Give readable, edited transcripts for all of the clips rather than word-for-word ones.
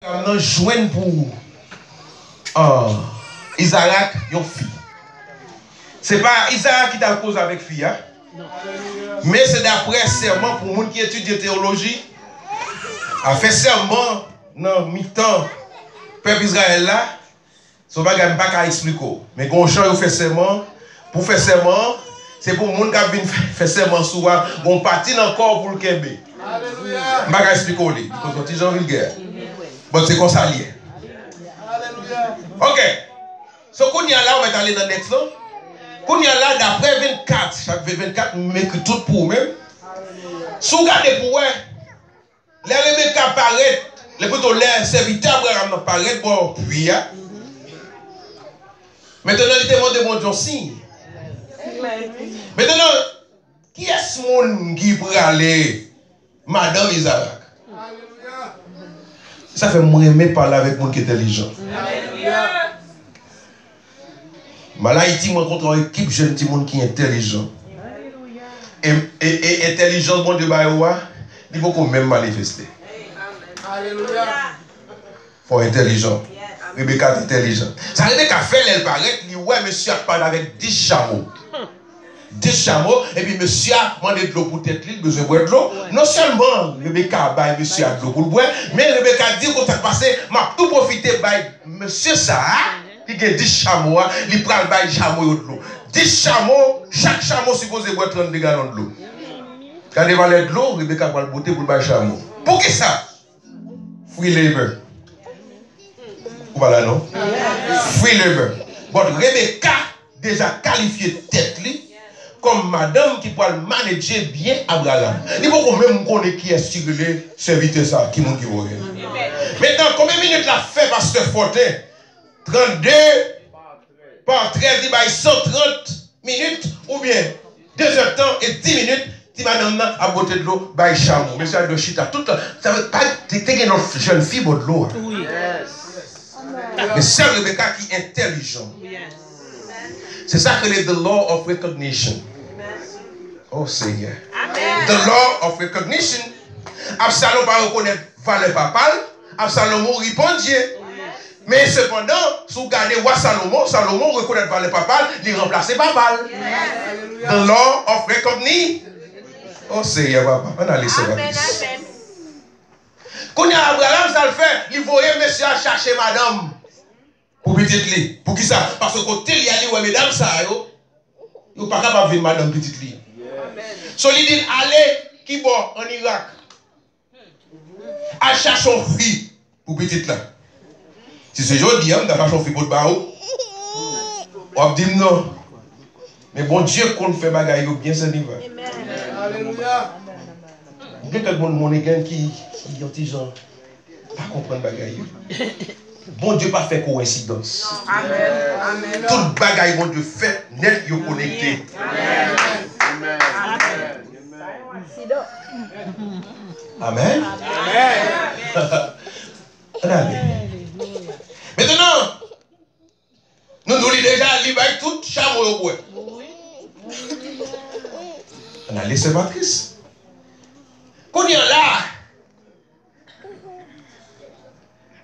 Nous jouons pour Isaac, une fille. Ce n'est pas Isaac qui t'a cause avec fille, hein? Mais c'est d'après serment pour les gens qui étudient théologie. A fait serment dans mi-temps, peuple Israël là, ce n'est pas qu'à expliquer. Mais quand on fait serment, pour faire serment, c'est pour les gens qui viennent faire serment souvent, on partit encore pour le Québec. Je ne vais pas expliquer, parce que c'est gens vulgaires. Bon, c'est comme ça lié. Ok. So, quand il y a là, on va aller dans le next là. Quand il y a là, d'après 24, chaque 24, on met tout pour même. Si vous regardez pour eux, les Rebecca apparaissent, les serviteurs apparaissent pour puis. Maintenant, il demande de mon Dieu signe. Maintenant, qui est ce monde qui peut aller, Madame Isaac? Ça fait moi aimer parler avec les gens qui sont intelligents. Mais là, il rencontre une équipe jeune qui est intelligent. Et intelligence, bon Dieu, il faut qu'on même manifester. Alléluia. Il faut intelligent. Rebecca est intelligent. Ça Rebecca fait, elle paraît, il dit, ouais, monsieur a parlé avec 10 chameaux. 10 chameaux, et puis monsieur a demandé de l'eau pour tête, il a besoin de boire de l'eau. Non seulement Rebecca a monsieur a de l'eau pour le boire, mais Rebecca dit qu'on s'est passé, m'a tout profité de monsieur ça, qui a 10 chameaux, il prend le chameau de l'eau. 10 chameaux, chaque chameau supposé boire 32 gallons de l'eau. Quand il va aller de l'eau, Rebecca va le botter pour le chameau. Pour qui ça? Free labor. Voilà, non? Free labor. Bon, Rebecca déjà qualifié tête comme madame qui peut manager bien Abraham. Il faut même connaître qui est stimulé, serviteur ça, qui m'a dit. Maintenant, combien de minutes l'a fait Pasteur Fortin? 32 par 13, il va 130 minutes ou bien 2 heures de temps et 10 minutes. Si madame a beauté de l'eau, bah chameau. Monsieur a de chita tout. Ça veut pas t'es une jeune fille de l'eau. Oui. Mais c'est Rebecca qui est intelligent. C'est ça que c'est the law of recognition. Oh Seigneur. The law of recognition. Absalom va reconnaître valeur papale. Absalom répondit. Mais cependant, si vous regardez Salomon reconnaît valeur papale, il remplace papal. The law of recognition. Oh Seigneur, papa, on a laissé la vie. Quand il y a Abraham, ça le fait, il voyait monsieur chercher madame. Pour petite lit. Pour qui ça? Parce que côté il y a les ouais, mesdames, ça, yo pas capable de venir madame petite lit. So il dit, allez, qui bon, en Irak. À chercher une fille pour petite là. Si c'est joli, on va chercher une fille pour le barreau. On va dire non. Mais bon Dieu, qu'on fait bagaille bien, ça n'y va. Alléluia. Il y a quelqu'un qui ont des gens pas comprendre bagaille. Bon Dieu pas fait coïncidence. Amen. Toute bagaille bon Dieu fait net yo connecté. Amen. Amen. Amen. Maintenant, nous nous déjà libérer tout chameau au bois. On a laissé Patrice. Quand il y a là,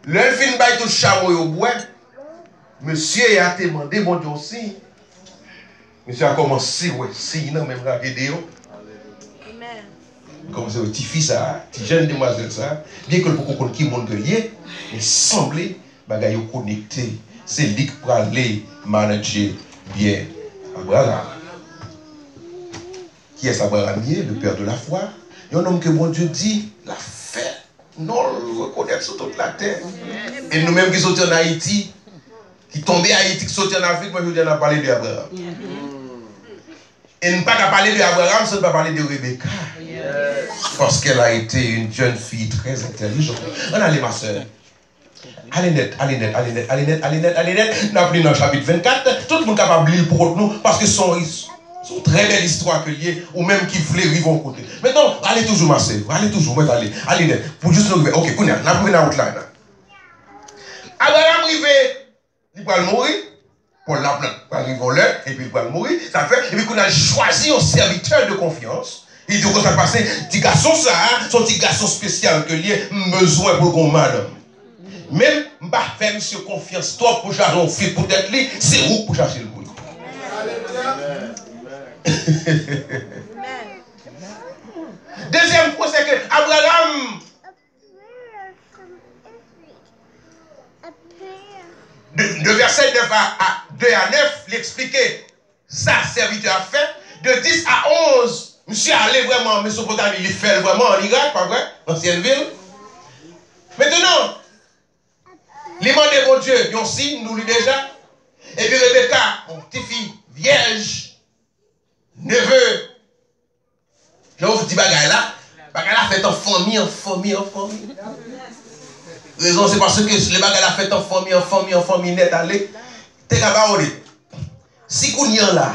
l'elfine baille tout chameau au bois. Monsieur a demandé, mon Dieu aussi. Monsieur a commencé, ouais, si, non, même la vidéo. Amen. Commencé au petit fils, ça, petit jeune demoiselle, ça. Bien que le beaucoup qui monte lié, mais semblait, bagaille connecté. C'est lui qui peut aller manager bien Abraham. Qui est Abraham, le père de la foi? Il y a un homme que mon Dieu dit, la fait. Non, le reconnaître sur toute la terre. Et nous-mêmes qui sommes en Haïti, qui tombent en Haïti, qui sont en Afrique, moi je viens de parler d'Abraham. Et ne pas parler d'Abraham, c'est ne pas parler de Rebecca. Parce qu'elle a été une jeune fille très intelligente. On allez ma soeur. Allez net. Nous appelons dans le chapitre 24. Tout le monde est capable de lire pour nous parce que sont très belles histoires que liées ou même qui fleurit vont côté. Maintenant, allez toujours ma soeur. Allez net. Pour juste nous ok, on a pris la route là. Abraham arrivé, il va mourir. Pour la plante, il va arriver et puis il va mourir. Ça fait, et puis qu'on a choisi un serviteur de confiance. Il dit que ça passe, petit garçon ça, son petit garçon spécial que lié besoin pour qu'on madame. Même pas faire monsieur confiance toi pour chercher un fils pour être lui, c'est vous pour chercher le bout. Deuxième point, c'est que Abraham de verset 9 à 2 à 9, l'expliquer sa serviteur a fait. De 10 à 11, monsieur allait vraiment en Mésopotamie, il fait vraiment en Irak, pas vrai, ancienne ville. Maintenant, les mandés mon Dieu, ils ont signe, nous lui déjà. Et puis Rebecca, une petite fille vierge, neveu. Je vous dis bagaille là. Bagaille là fait en famille. Raison, c'est parce que les bagailles là fait en famille net allez. T'es capable de si qu'on y en là.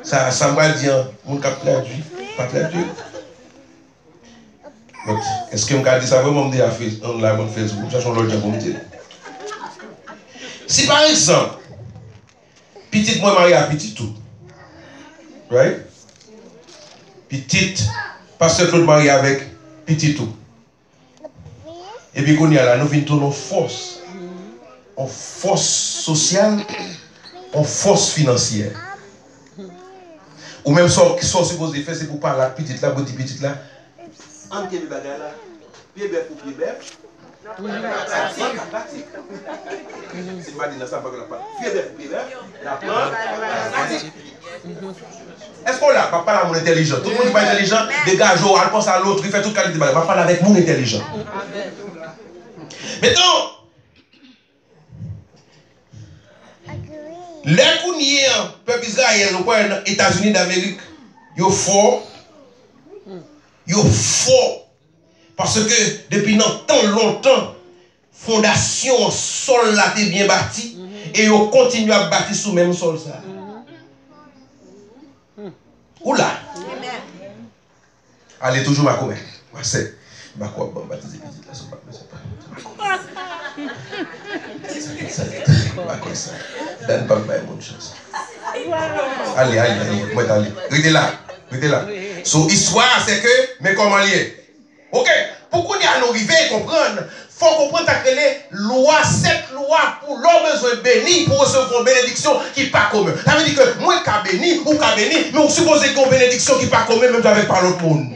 Ça va dire, mon cap perdu, pas perdu. Est-ce que je me dis ça vraiment me dire on live on Facebook, cherchons l'autre pour me dire. Si par exemple, petite moi marié à petit tout, right? Petite, pasteur Claude marié avec petit tout. Et puis qu'on y a là, nous venons tourner en force sociale, en force financière. Ou même ce qui sont supposés faire, c'est pour parler à petite là, petite là. En quel bagage là? Pied bœuf ou pied bœuf? C'est pas dit dans ça, pas que la part. Pied bœuf ou pied bœuf? Est-ce qu'on l'a? Pas parler à mon intelligent. Tout le monde n'est pas intelligent. Dégage, elle pense à l'autre, il fait toute qualité de bagage. Pas parler avec mon intelligent. Maintenant, les couniers, peuple Israël, les États-Unis d'Amérique, ils sont forts. Parce que depuis longtemps, fondation, sol là, est bien bâti. Et ils continuent à bâtir sous le même sol ça. Oula. Allez, toujours ma commère. C'est ma quoi, bon, baptiser petit là, ça donne pas bonne chose. Allez, moi t'allez. Restez là. So, histoire, c'est que, mais comment lier? Ok, pour qu'on y a arrivé et comprendre, il faut comprendre que les lois, cette loi, pour l'homme besoin béni, pour recevoir une bénédiction qui n'est pas commune. Ça veut dire que moi, qui béni, ou qui béni, mais on suppose qu'il y a une bénédiction qui n'est pas commune, même avec pas l'autre monde.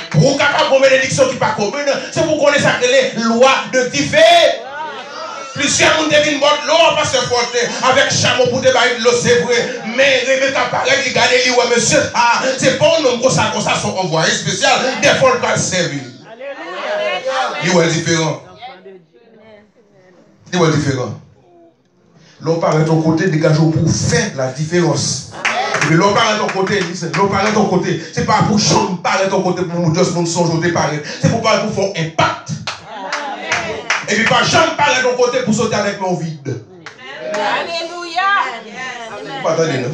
Pour capable une bénédiction qui n'est pas commune, c'est pour qu'on ait ça que les lois de différents. Plusieurs monde devine boire l'eau parce que avec chameau pour débailler de l'eau, c'est vrai. Mais Rebecca paraît, il garde les ouais, monsieur, c'est pas un homme comme ça, son envoyé spécial, des fois le servir. Il est différent. L'homme parle de ton côté, dégage pour faire la différence. Et l'homme parle de ton côté, l'homme parle de ton côté. C'est pas pour chambre parler de ton côté pour nous juste pour nous songer parler. C'est pour parler pour faire impact. Et puis pas jamais parler de ton côté pour sauter avec mon vide. Alléluia. Pas attendez nous.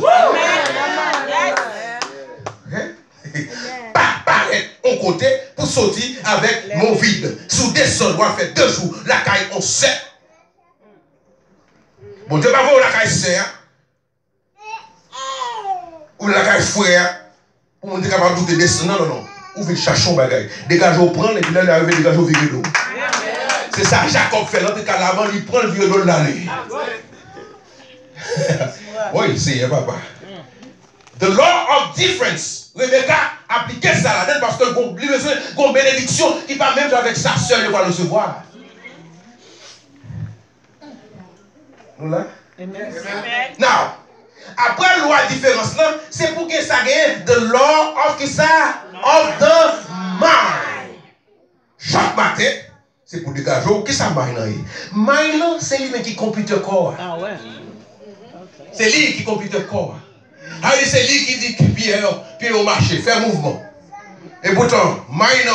Pas parler de ton côté pour sauter avec mon vide. Sous des sols, on fait 2 jours, la caille on sait. Bon Dieu, pas voir la caille sait. Ou la caille frère. Pour on est capable de douter des non. Ou veut chercher un bagage. Dégage au prendre et puis là il arrive dégage au virer d'eau. C'est ça, Jacob fait l'autre cas l'avant, il prend le vieux d'eau de l'année. Oui, c'est papa. The law of difference. Rebecca appliquait ça là-dedans parce que qu'on bénédiction, il va même avec sa soeur, il va le recevoir. Nous là? Now, après la loi de différence là, c'est pour que ça gagne the law of ça? Of the mind. Chaque matin, c'est pour dégager. Qu'est-ce que ça mind? Mind, c'est lui qui compute le corps. Ah ouais. C'est lui qui compute le corps. C'est lui qui dit que pied au marché, faire mouvement. Et pourtant, mind,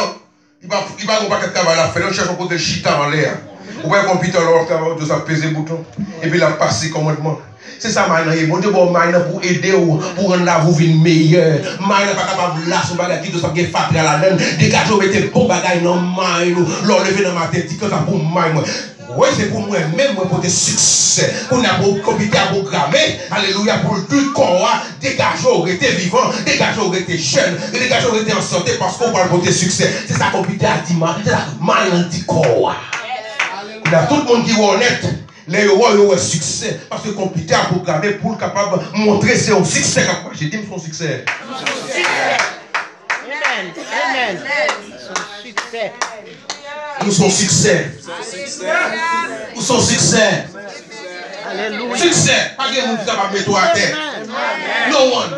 il va pas de travail à faire. On cherche un côté chita en l'air. Ou bien computer alors de ça peser le bouton. Et puis il a passé commandement. C'est ça, mind. Bon Dieu, bon mind pour aider ou pour rendre la vie meilleure. Mind pas capable de lâcher bagage qui doit faire fatrer à la laine. Dégager, mettez bon bagage dans mind. L'enlever dans ma tête, dit que ça pour mind. Oui, c'est pour moi-même, pour des succès. On a pour comité à programmer. Alléluia, pour tout corps. Dégager, on était vivant. Dégager, on était jeune. Dégager, on était en santé parce qu'on parle pour des succès. C'est ça, comité à dimanche. C'est ça, mind dit corps. Là, tout le monde qui est honnête, les rois ont succès. Parce que le computer a programmé pour capable de montrer son succès. J'ai dit son succès. Amen. Amen. Son succès. Nous sommes succès. Nous sommes succès. Alléluia. Succès. Pas de monde qui va mettre à terre. No one.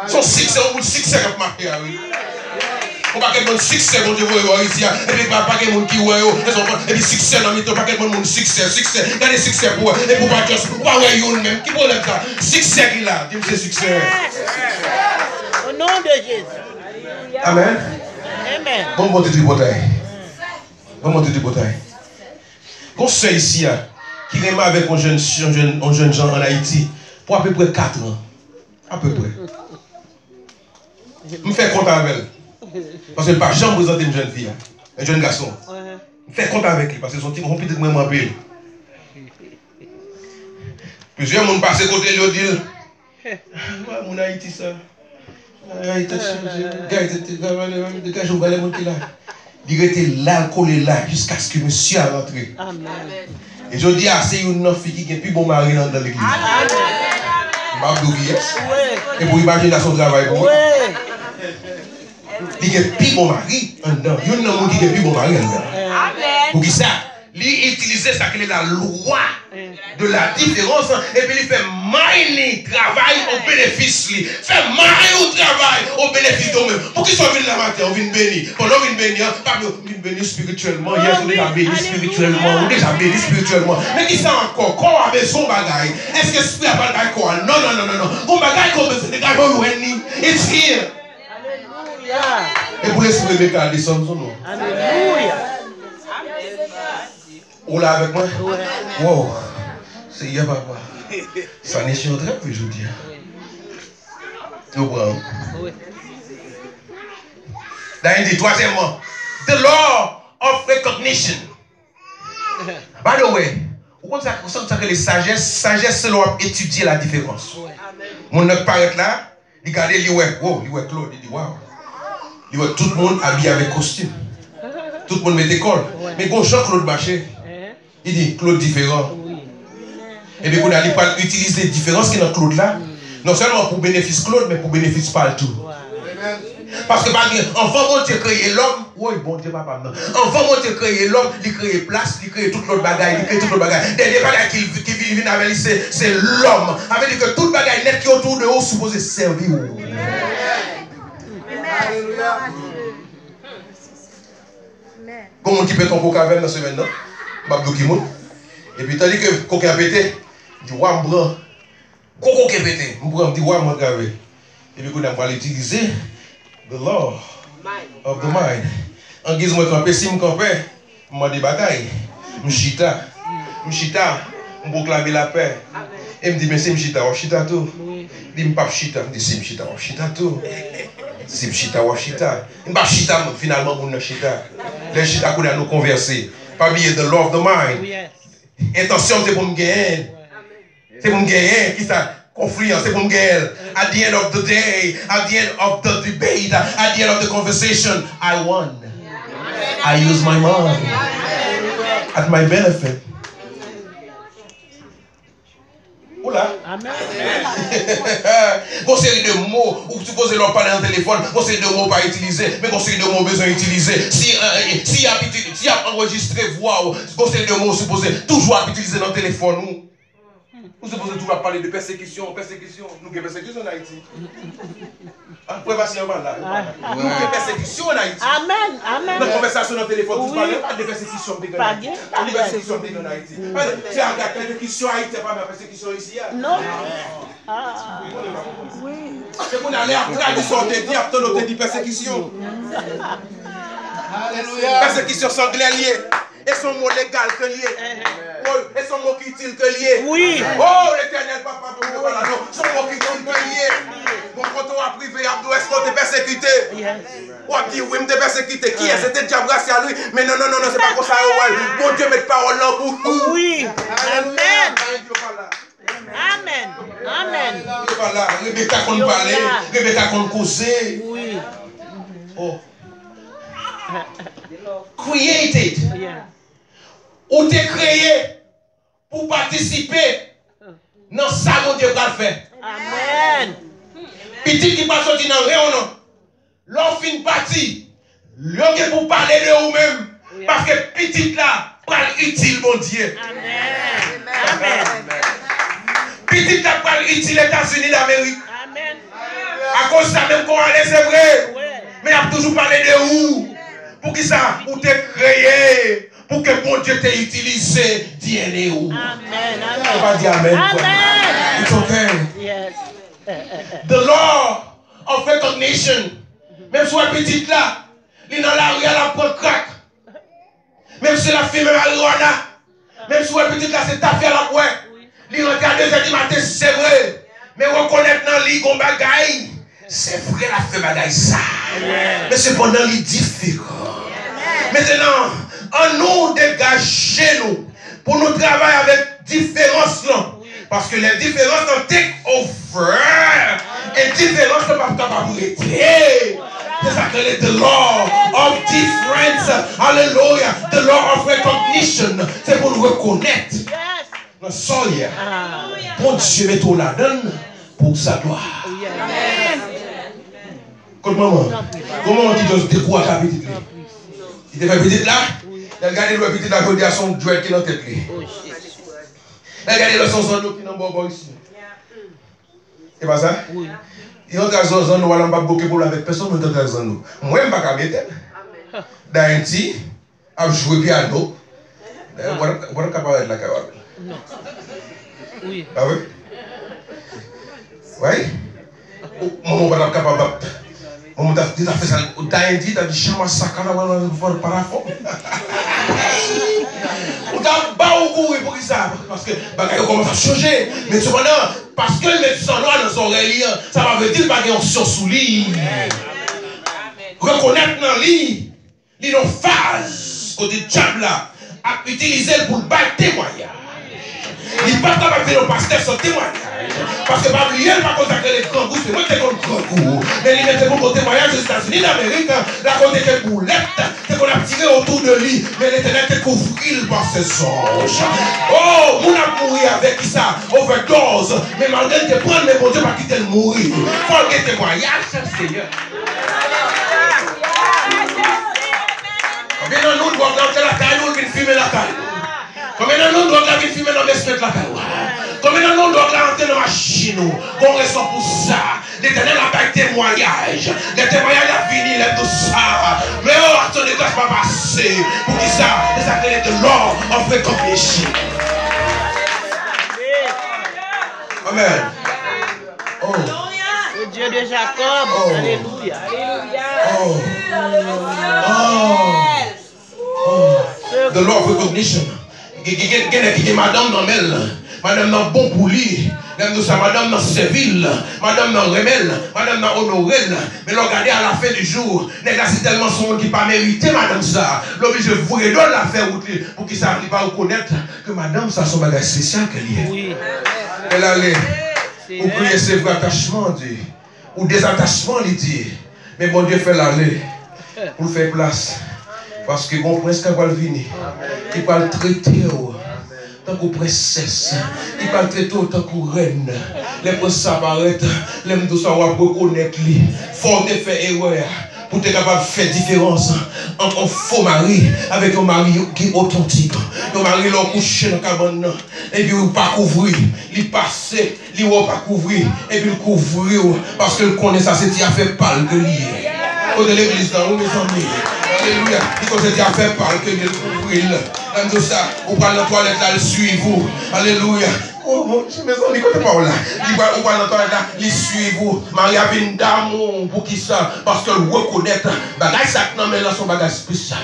Son succès, on a succès qui a marqué. On va pas succès quand je vois ici. Et puis pas de monde qui voit. Et puis succès dans le temps, pas de monde succès. Succès. Regardez succès pour. Et pour pas juste. Pourquoi vous même? Qui problème ça? Succès qu'il a. Dis-moi c'est succès. Au nom de Jésus. Amen. Amen. Bon monter du bataille. Bon monter du bataille. Conseil ici, qui remet avec un jeune gens en Haïti pour à peu près 4 ans. À peu près. Je me fais compte avec elle. Parce que je ne peux pas jamais présenter une jeune fille, un jeune garçon. Je me fais compte avec lui parce que son petit rempli de moi pile. Plusieurs personnes passent côté de l'autre. Mon Haïti, ça. Haïti, je vais aller monter là. Il était là, collé là, jusqu'à ce que monsieur a rentré. Amen. Et je dis, c'est une fille qui a plus bon mari dans l'église. Et pour imaginer son travail pour moi. Il a plus bon mari en dedans. Il y a un homme qui a plus bon mari en dedans. Pour qui ça? Il utilise ça qui est la loi de la différence et puis il fait mining travail au bénéfice. Il fait mining au travail au bénéfice de nous-mêmes. Pour qui soit venu la matin, on vient bénir. Pendant qu'on vient bénir, pas de bénir spirituellement. Hier, on déjà béni spirituellement. On déjà béni spirituellement. Mais qui ça encore? Quand on a besoin de bagaille, est-ce que l'esprit n'a pas de quoi? Non, non, non, non, non. Mon bagaille qu'on a besoin de bagaille, it's here. Et pour l'esprit de garder son nom. Alléluia. On l'a avec moi? Wow. C'est hier, papa. Ça n'est sur très peu, je dis. Tu comprends? Là, il dit, troisièmement, the law of recognition. By the way, vous savez que les sagesse, c'est leur étudier la différence. Mon ne paraît là, il regarde, il dit, wow, il voit Claude, il dit, wow. Il voit tout le monde habillé avec costume. Tout le monde met des cols. Mais quand Jean-Claude Bachet, il dit Claude différent. Et puis, on a pas utiliser les différences qui est dans Claude là, non seulement pour bénéfice Claude, mais pour bénéfice partout. Parce que, enfant, quand tu créé l'homme, oui, bon Dieu, papa, non. Enfant, quand tu créé l'homme, il crée place, il crée toute l'autre bagaille, il crée toute l'autre bagaille. Dernier bagaille qui vient avec lui, c'est l'homme. Ça veut dire que toute bagaille net qui est autour de vous, supposé servir. Comment tu peux ton coca dans ce maintenant? Et puis, tandis que coca a pété, il dit, ouais, je prends. Coco qui a pété, je dis, ouais, je gravé. Et puis, on va l'utiliser, the law of the mind. En guise, moi, camper, si je camper, je m'a des bagailles. Je chita, je proclame la paix. Et me dit, mais c'est je chita tout. Il dit, pas chita, je dis, c'est je chita tout. C'est chita, il pas chita, finalement, on chita. Les chita qu'on a nous conversé. Pas oublier the law of the mind. Intention, c'est pour me gagner. C'est pour me gagner. Qui ça? Confluence, c'est pour me gagner. At the end of the day, at the end of the debate, at the end of the conversation, I won. I use my mind at my benefit. Oula. Amen. Une série de mots, ou supposez leur parler en téléphone, une série de mots pas utilisés, mais une série de mots besoin d'utiliser. Si y a enregistré voix, une série de mots supposés toujours utiliser dans le téléphone. Vous supposez toujours parler de persécution. Nous avons persécution en Haïti. Vous pouvez passer un mal là. Nous avons persécution en Haïti. Amen. Amen. Notre conversation dans le téléphone, vous parlez pas de persécution en Haïti. Pas de persécution en Haïti. C'est un gars qui persécution en Haïti, pas de persécution ici. Non. Oui. C'est qu'on allait après, on te dit persécution. Alléluia. Persécution sanglée liée. Et son mot légal que lié. Et son mot qui utile que lié. Oui. Oh, l'éternel papa, son mot qui utile que lié. Bon, quand on a privé, Abdou, est-ce qu'on est persécuté? On a dit, oui, on est persécuté. Qui est? C'était déjà grâce à lui. Mais non, c'est pas comme ça. Bon Dieu, met parole là pour nous. Oui. Amen. Amen. Rebecca qu'on parlait, Rebecca qu'on causait. Oui. Oh. Created. Yeah. Ou t'es créé pour participer dans ça que Dieu va faire. Amen. Petit qui passe sorti dans rien non. L'on fin parti. L'on est pour parler de vous-même. Parce que petit là, parle utile mon Dieu. Amen. Amen. Petit là, parle utile les États-Unis d'Amérique. Amen. À cause de ça même qu'on allait, c'est vrai. Ouais. Mais il a toujours parlé de vous. Pour qui ça? Pour te créer. Pour que bon Dieu t'ait utilisé. Dis-le où. Amen. On va dire amen. Amen. It's okay. Yes. The law of recognition. Même si la petite là, il est dans la rue, elle prend crack. Même si la fille est marijuana. Même si la petite là, c'est ta fille à la pointe. Il rentre à 2h du matin, c'est vrai. Mais reconnaître dans l'île qu'on bagaille. C'est vrai, la fait bagaille ça. Mais cependant, il est différent. Maintenant, en nous dégager nous pour nous travailler avec différence là. Parce que les différences sont take over. Et différence ne pas capable de rester. C'est ça que c'est the law of difference. Hallelujah. The law of recognition. C'est pour nous reconnaître. Yes. Nous sommes hier. Ah. Bon Dieu met tout la donne pour sa gloire. Amen. Comme maman. Comment on dit de se décourager à petite là? Il était petite là? Il a regardé le petit là, il a son dread qui est dans la tête. Oh shit. Il a regardé le son son qui est dans le bon ici. C'est pas ça? Oui. Il y a des gens qui ne pas bloquer pour avec personne, mais il y a des gens qui moi, je ne vais pas mettre. D'Haïti, à jouer piano. Vous êtes capable de la carotte? Non. Oui. Ah oui? Oui? Moi, je ne suis pas capable de. On m'a dit, d'Haïti, tu as dit, chama sacana, on va faire parafon. On t'a pas au courant pour ça, parce que on commence à changer. Mais cependant, parce que le médecin noir dans son oreille, ça va veut dire qu'il y a une option sous lui. Reconnaître dans lui, il y a une phase, côté diable là, à utiliser pour battre témoignage. Il n'est pas capable de faire le pasteur sans témoignage. Parce que pas oublier, pas consacrer les grands goûts, c'est moi qui ai le grand goût. Mais il mettait pour témoignage aux États-Unis d'Amérique, la côté que boulette, c'est qu'on a tiré autour de lui, mais l'éternel te couvrit par ses songes. Oh, on a mouru avec ça, overdose, mais malgré que prendre, mais bon Dieu va quitter le mourir. Il faut que témoignage, Seigneur. Combien de nous doivent entrer la caille, nous qui filmer la caille? Combien de nous doivent filmer dans les semaines la caille? Combien de nous doivent entrer dans la machine? Qu'on reste pour ça. L'éternel n'a pas de témoignage. Le témoignage a fini, il est tout ça. Mais oh, attendez, ça ne va pas passer. Pour qui ça? C'est ça que les Lord ont fait comme péché. Amen. Oh. Le Dieu de Jacob. Oh. Alléluia. Oh. Oh. The law of recognition. Il y a madame dans elle. Madame dans bon pour lui. Madame dans Séville. Madame dans Remel. Madame dans Honorel. Mais regardez à la fin du jour. C'est tellement son monde qui n'a pas mérité, madame ça. L'obligé de vous redonner la faire pour qu'il n'arrive pas à reconnaître que madame ça son bagage spécial qu'elle y est. Oui. Elle allait. Pour crier ses vrais attachements, dit. Ou des attachements, il dit. Mais bon Dieu fait l'aller. Pour faire place. Parce que mon prince qui va venir, il va le traiter tant que princesse, il va le traiter tant que reine. Les princes apparaissent, les gens doivent reconnaître lui. Faut te faire erreur pour être capable de faire différence entre un faux mari avec un mari qui est authentique. Un mari qui est couché dans la cabane et puis il ne pas couvrir, il passe, il ne pas couvrir et puis il couvrir parce qu'il connaît ça, c'est qu'il a fait pâle que lui. Au de l'église, dans mes amis. Alléluia. Il faut dire à faire parler que Dieu couvre. Dans tout ça, vous parlez dans la toilette là, il suit vous. Alléluia. Oh, je me sens dit que pas là. Il va dans la toilette là, il suit vous. Marie a une d'amour pour qui ça? Parce qu'elle reconnaît. Bagage ça non mais là son bagage spécial.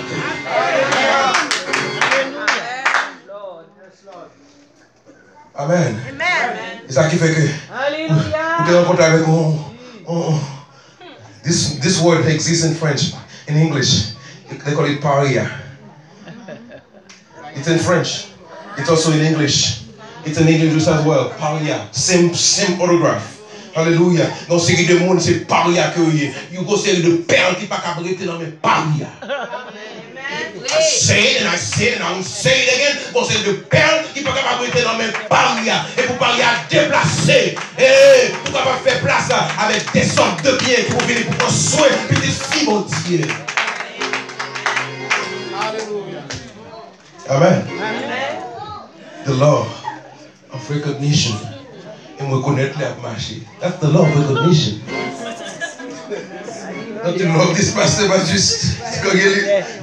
Amen. C'est ça qui fait que vous te rencontrez avec moi. This word exists in French, in English. They call it paria. It's in French. It's also in English. It's in English as well. Paria. Same autograph. Alléluia. Dans une série de monde, c'est paria que vous avez. Il y a une série de perles qui ne peuvent pas prêter dans mes paria. I say it and I say it and I will say it again. Une série de perles qui ne peuvent pas prêter dans mes paria. Et pour paria déplacer. Et pour pas faire place avec des sortes de biens qui vont venir pour prendre soin. Petite fille, mon Dieu. Amen. The law of recognition. Et me reconnaître les marché. That's the law of recognition. Not the law of this pastor, but just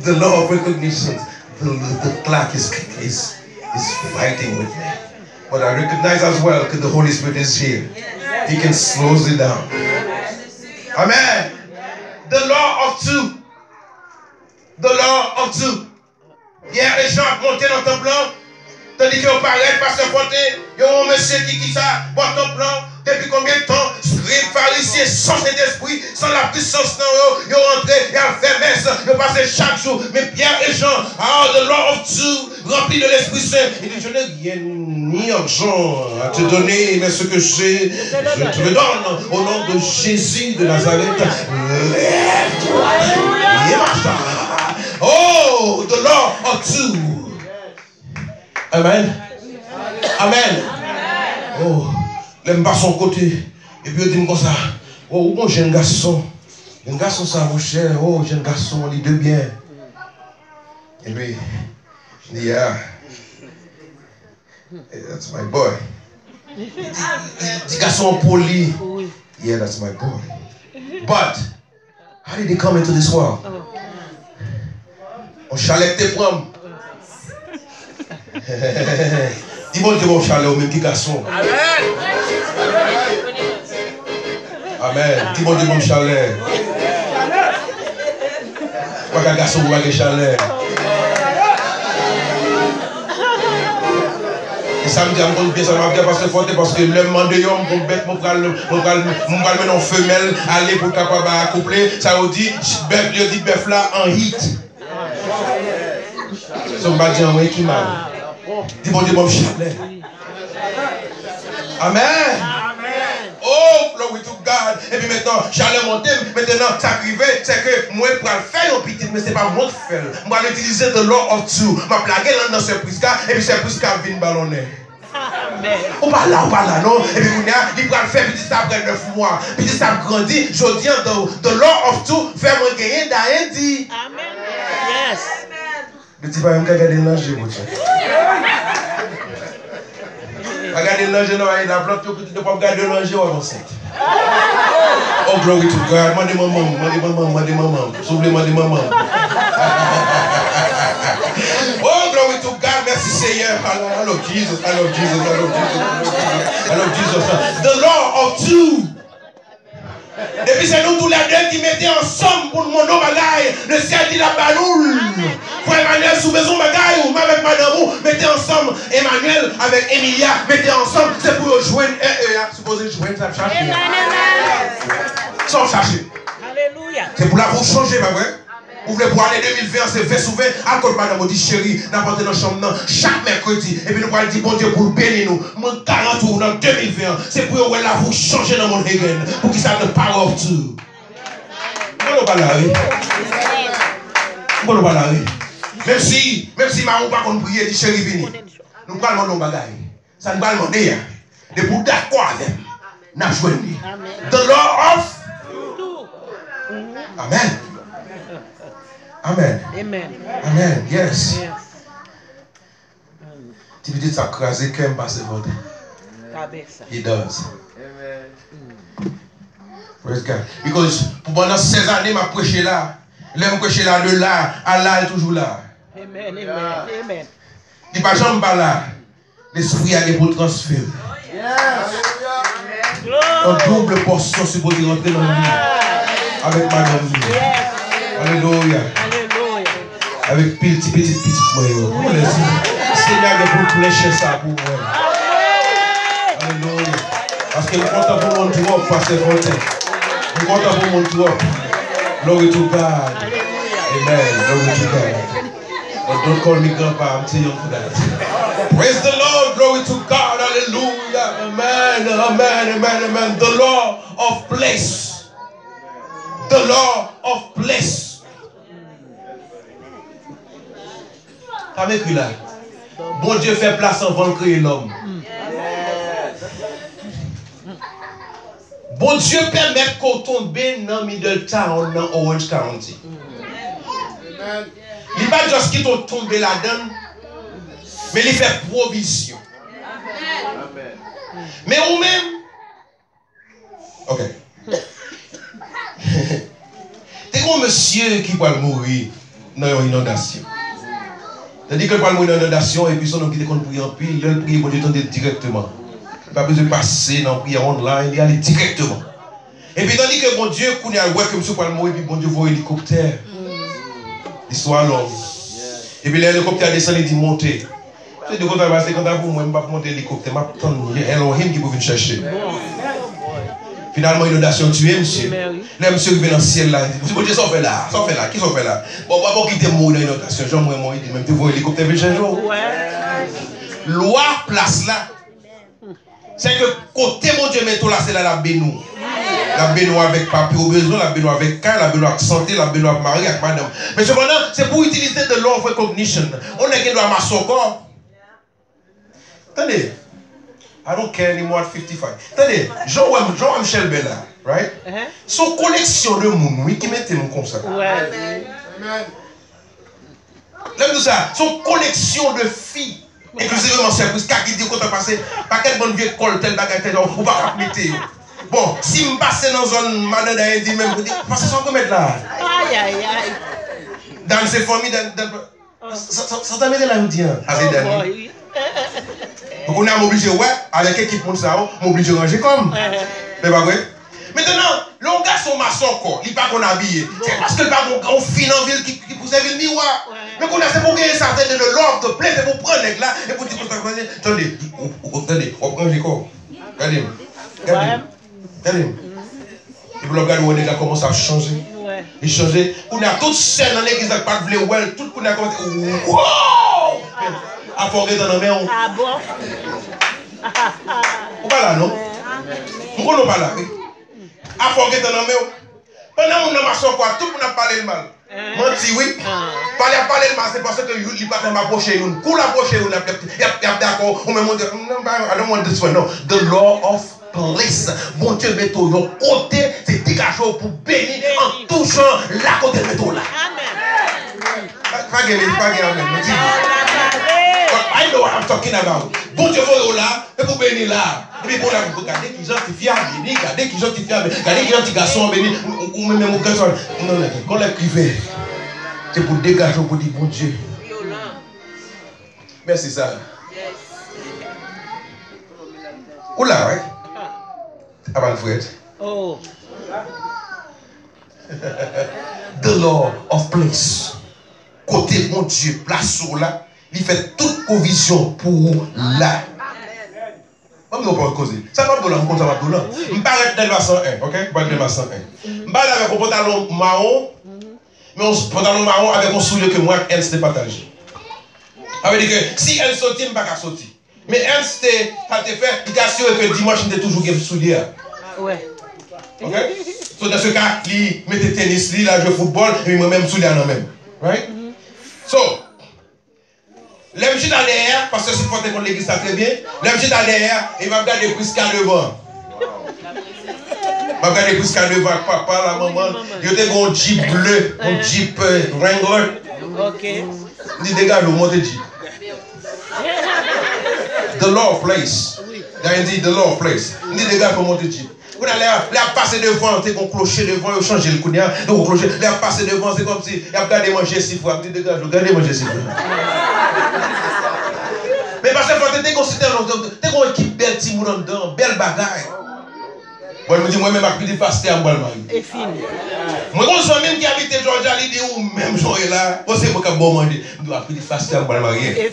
the law of recognition. The clock is fighting with me. But I recognize as well that the Holy Spirit is here. He can slow it down. Amen. The law of two. The law of two. Hier, les gens ont monté dans ton plan. Tandis qu'on paraît, pasteur Fontaine, il y a un monsieur qui ça, boit ton plan, depuis combien de temps, les pharisiens sans cet esprit, sans la puissance dans eux, ils ont rentré, ils ont fait messe, ils ont passé chaque jour. Mais Pierre et Jean, the law of two, remplis de l'Esprit Saint, il dit, je n'ai rien ni argent à te donner, mais ce que j'ai, je te le donne au nom de Jésus de Nazareth. Lève-toi et marche. Oh, the law of two. Amen. Amen. Oh, l'aime pas son côté. Et puis il dit comme ça. Oh, mon jeune garçon. Jeune garçon, ça vaut cher. Oh, jeune garçon, on dit de bien. Et puis, il dit, yeah. That's my boy. Il dit, garçon poli. Yeah, that's my boy. But, how did he come into this world? On chalet tes prendre. Dis-moi que mon chalet au même petit garçon. Amen. Amen. Dis-moi que mon chalet. Pas qu'un garçon ou un chalet. Et ça me dit, ça m'a bien parce que le demande de l'homme pour bête, mon frère, mon femelle, aller pour capable accoupler. Ça veut dire, bœuf là en hit. Ça m'a dit, en qui mal. Dis-moi, mon chalet. Amen. Oh, glory to God. Et puis maintenant, chalet monté. Maintenant, ça arrive, c'est que moi, je peux le faire un petit, mais ce n'est pas moi qui fais. Je vais utiliser the law of two. Je vais plaguer dans ce prisca, et puis ce prisca vient ballonner. On va là, non? Et puis, il va le faire petit ça après 9 mois. Petit ça grandit. Je dis, the law of two, fait moi gagner d'un dit. Amen. Yes. Le petit va me regarder l'ange, mon Dieu. Regardez l'ange, non, il a plante, tu ne peux pas regarder l'ange, ou enceinte. Oh, glory to God. Mandez maman. S'ouvrez, mandez maman. Oh, glory to God. Merci Seigneur. I love Jesus. The law of two. Depuis c'est nous tous les deux qui mettaient ensemble pour mon nom bagaille. Le ciel dit la baloule. Frère Emmanuel sous maison bagaille ou avec madame mettez ensemble. Emmanuel avec Emilia mettez ensemble. C'est pour joindre supposé joindre ça chercher. Sans chercher. Alléluia. C'est pour la vous changer pas vrai? Vous voulez pour l'année 2020, c'est fait souvent, à côté de madame, dit chérie, n'importe dans la chambre, chaque mercredi, et puis nous allons dire, bon Dieu, pour le bénir nous, mon 40 jours dans 2020, c'est pour que là, vous changer dans mon Hagen, pour qu'il s'appelle power of two. Bon, pas là, bon, pas là, même si ma ou pas qu'on prie, dit chérie, vini, nous allons demander bagaille. Ça nous va demander, de pour d'accord avec, n'a joué. The law of Amen. Amen. Amen. Amen. Yes. Tu veux dire ça craser quand même passer votre. He does. Amen. Praise God. Because pendant 16 années, je prêché là. L'aime prêcher là, de là, à là, est toujours là. Amen. Amen. Il n'y a pas jamais pas là. L'esprit a des pour transférer. En double portion, c'est pour rentrer dans le lit. Avec madame. Alléluia. Avec petit moyen. Seigneur, pour flécher ça pour moi. Alléluia. Parce que nous comptons pour mon tour, Pasteur Fontaine. Nous comptons pour mon tour. Glory to God. Amen. Glory to God. But don't call me grandpa, I'm too young for that. Praise the Lord. Glory to God. Hallelujah. Amen. Amen, amen, amen, amen. The law of place. The law of place. T'as vécu là. Bon Dieu fait place avant de créer l'homme. Bon Dieu permet qu'on tombe dans Middletown, dans Orange County. Il n'est pas juste qu'il tombe là-dedans, mais il fait provision. Mais ou même, ok. T'es un monsieur qui va mourir dans une inondation. C'est-à-dire qu'il va mourir dans une inondation et puis son homme qui est contre prier en pile, il prie pour Dieu directement. Pas besoin de passer dans la prière online, il y aller directement. Et puis tandis que bon Dieu, qu'on a ouais que monsieur va mourir, puis bon Dieu voit l'hélicoptère. L'histoire l'homme. Et puis l'hélicoptère descend, il dit monter. C'est de quoi ça va passer quand vous moi, je ne vais pas monter l'hélicoptère, je vais attendre Elohim qui peut venir chercher. Finalement, inondation tuée, monsieur. Là, monsieur qui vient dans le ciel là, il dit, bon Dieu, ça fait là, ça fait là, qui ça fait là? Bon, pas quitter mort dans l'inondation, Jean-Moi, il dit, même tu vois l'hélicoptère venir chercher. Loi place là. C'est que côté mon Dieu met tout là, c'est là la bénou. La bénou avec papier au besoin, la bénou avec cas, la bénou avec santé, la bénou avec mari, avec madame. Mais cependant, c'est pour utiliser de law of recognition. On est qui doit masser encore. Attendez. I don't care anymore at 55. Attendez, Jean-Michel Bella, right? Son collection de monde, oui, qui mettait mon comme ça. Ouais. L'aime tout ça. Son collection de filles. Inclusivement service, car qui dit qu'on a passé, pas quelle bonne vieille colle, tel bagage, tel ou pas capter. Bon, si je passe dans une zone, madame dit même, vous dites, passez sans commettre là. Aïe, aïe, aïe. Dans ces familles, ça t'a mis là, vous dites, donc on est obligé, ouais, avec l'équipe pour ça, on est obligé de ranger comme. Mais pas vrai? Maintenant, le garçon maçon, il n'est pas qu'on habillé. C'est parce que le bagon en fin en ville qui pousse la ville miroir. Mais qu'on a fait pour gagner ça, c'est de l'ordre de plaît, c'est pour prendre là et pour dire que ça va. Attendez, on prend les corps. Regardez. Et puis le gars, on a commencé à changer. Il changeait. On a toute scène dans l'église, pas de well, tout qu'on a commencé. Wow! À forger dans la main. Ah bon? On va là, non? On va pas là. À forger dans la main. Pendant qu'on a marché quoi, tout le monde a parlé le mal. Menti, oui. Parler le mal, c'est parce que il ne va pas m'approcher. Pour l'approcher, il y a d'accord. On me dit, I don't want this one. No. The law of place. Bon Dieu, mettons le côté, c'est dégageant pour bénir en touchant la côté de métaux là. Amen. Pas amen. I know what I'm talking about. Bon Dieu, vous là, et vous bénir là. Et puis, vous regardez qui sont fiables, regardez qui sont fiables, regardez qui sont garçons bénis, ou même au garçon. Non, quand les privé, c'est pour dégager, pour dire bon Dieu. Merci, ça. Oula, right? Avant Fred. Oh. The law of place. Côté mon Dieu, place sur là. Il fait toute provision pour là. Je ne vais pas causer. Ça va pas de ça va de là. Je ne parle pas de la 101, ok? Je parle de la 101. Je parle avec un pantalon marron, mais un pantalon marron avec un soulier que moi, Ernst n'est partagé. Ça veut dire que si elle sortit, je ne vais pas sortir. Mais Ernst, ça te fait, il t'assure que dimanche, il est toujours un soulier. Ouais. Ok? So, dans ce cas, il mettait tennis, il a joué football, et il met même soulier en même. Right? So, l'MJ dans derrière, parce que c'est porté contre l'église, ça très bien. L'MJ dans derrière, il va regarder plus qu'à devant. Il va regarder plus qu'à devant, papa, la maman. Il y a un Jeep bleu, un Jeep Wrangler. Ok. Il dit, dégage, le monte Jeep. The law of place. Il dit, the law of place. Il dit, dégage, pour monter Jeep. Vous allez passer devant, c'est qu'on clocher devant, il change le coup de donc clocher, il a passé devant, c'est comme si il a regardé manger 6 fois, il dit dégage, regardez manger 6 fois. Mais parce que tu es considéré, tu es une équipe belle, petit monde dedans, belle bagaille. Moi, je me dis, moi-même, je suis pasteur à moi, Et fini. moi, quand je suis même qui habite Georgia, il dit, ou même jour là, c'est moi qui ai bon manger, je dois appeler pasteur à moi, Et fini.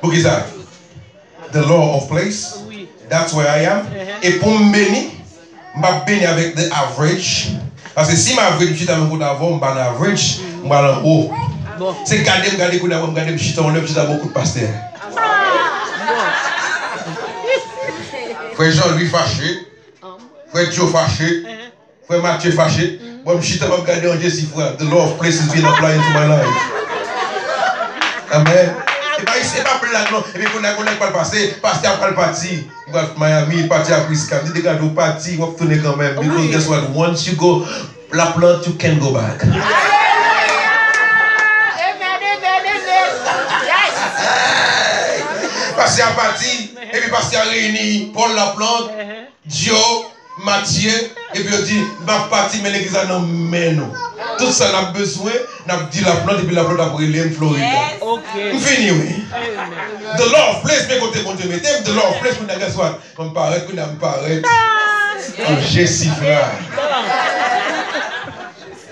Pour qui ça? The law of place. That's where I am. Et pour me bénir, je vais bénir avec the average. Parce que si je average, je suis dans le d'avant, je vais average, je vais en haut. C'est garder, je vais garder, je vais chiter beaucoup de pasteurs. Frère Jean-Louis fâché. Frère Joe fâché. Frère Mathieu fâché. Moi, je suis en train de regarder en Jésus, frère. The law of places being applied into my life. Amen. Et pas ici, pas blague, non. Et puis, on a pas le passé. Pasteur a pas le parti. Il va à Miami, il parti à Prisca. Il dit, regarde, au parti, il va tourner quand même. Because guess what? Once you go, la plante, you can go back. Pasteur a parti. Et puis, pasteur a réuni Paul Laplante, Dio, Mathieu. Et puis, on dit, ma partie, mais l'église a nommé nous. Tout ça, on a besoin, on a dit la plante, et puis la plante a brûlé en Floride. Ok. On finit, oui. The law of place, mais côté bon Dieu, mais the law of place, on a guess what? On me paraît, on me paraît. Jessie, frère.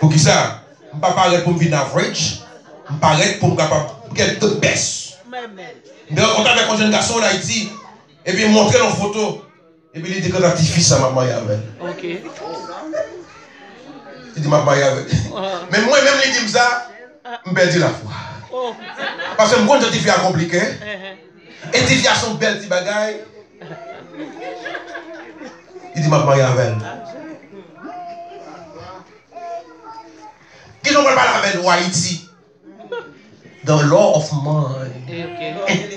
Pour qui ça? On ne pas paraître pour me venir average. On paraît pour me capable get the best. Donc, on avait un jeune garçon en Haïti, et puis il montrait nos photos. Et puis il dit que t'as petit fils à ma mère avec. Ok. Il dit ma mère avec. Mais moi-même, il dit ça, je me perds la foi. Parce que moi, je dis que c'est compliqué. Et tu viens son bel petit bagaille. Il dit ma mère avec. Qui n'ont pas la avec Haïti? The law of mind.